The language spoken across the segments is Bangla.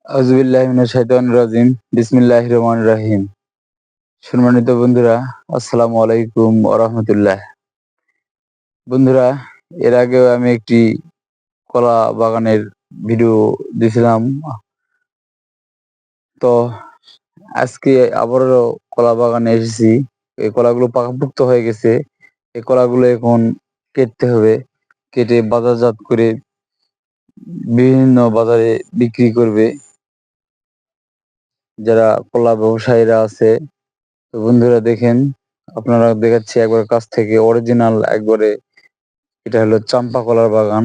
আউযুবিল্লাহি মিনাশ শাইতানির রাজিম। বিসমিল্লাহির রহমানির রহিম। সম্মানিত বন্ধুরা, আসসালামু আলাইকুম ওয়া রাহমাতুল্লাহ। বন্ধুরা, এর আগেও আমি একটি কলা বাগানের ভিডিও দিয়েছিলাম। তো আজকে আবারও কলা বাগানে এসেছি। এই কলাগুলো পাকাপোক্ত হয়ে গেছে। এই কলাগুলো এখন কেটতে হবে। কেটে বাজারজাত করে বিভিন্ন বাজারে বিক্রি করবে যারা কলা ব্যবসায়ীরা আছে। তো বন্ধুরা দেখেন, আপনারা দেখাচ্ছি একবার কাছ থেকে অরিজিনাল একবারে। এটা হলো চাম্পা কলার বাগান,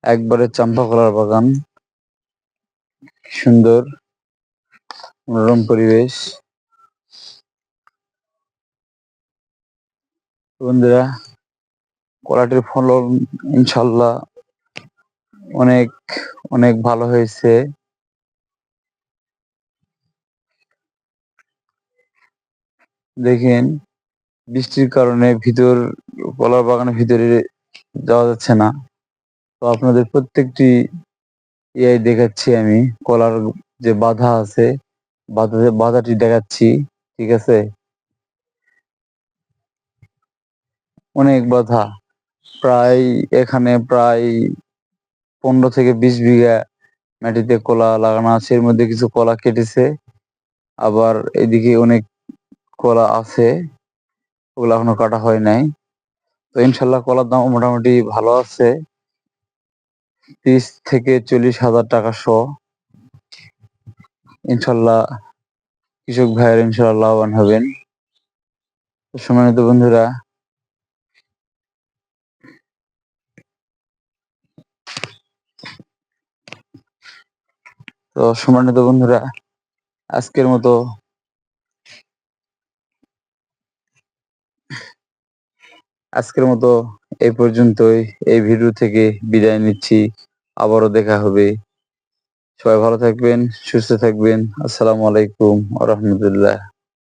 একবারে চাম্পা কলার বাগান। সুন্দর মনোরম পরিবেশ। বন্ধুরা, কলাটির ফলন ইনশাল্লাহ অনেক অনেক ভালো হয়েছে। দেখেন, বৃষ্টির কারণে কলার বাগানের ভিতরে যাওয়া যাচ্ছে না। তো আপনাদের প্রত্যেকটি দেখাচ্ছি আমি। কলার যে বাধা আছে, বাধাটি দেখাচ্ছি। ঠিক আছে, অনেক বাধা। এখানে প্রায় 15 থেকে 20 বিঘা মাটিতে কলা লাগানো আছে। এর মধ্যে কিছু কলা কেটেছে, আবার এদিকে অনেক কলা আছে, ওগুলো এখনো কাটা হয় নাই। তো ইনশাল্লাহ কলার দাম মোটামুটি ভালো আছে, 30 থেকে 40 হাজার টাকা শ। ইনশাল্লাহ কৃষক ভাইয়ের ইনশাল্লাহ লাভবান হবেন। সম্মানিত বন্ধুরা, আজকের মতো এই পর্যন্তই। এই ভিডিও থেকে বিদায় নিচ্ছি। আবারও দেখা হবে। সবাই ভালো থাকবেন, সুস্থ থাকবেন। আসসালামু আলাইকুম ওয়া রাহমাতুল্লাহ।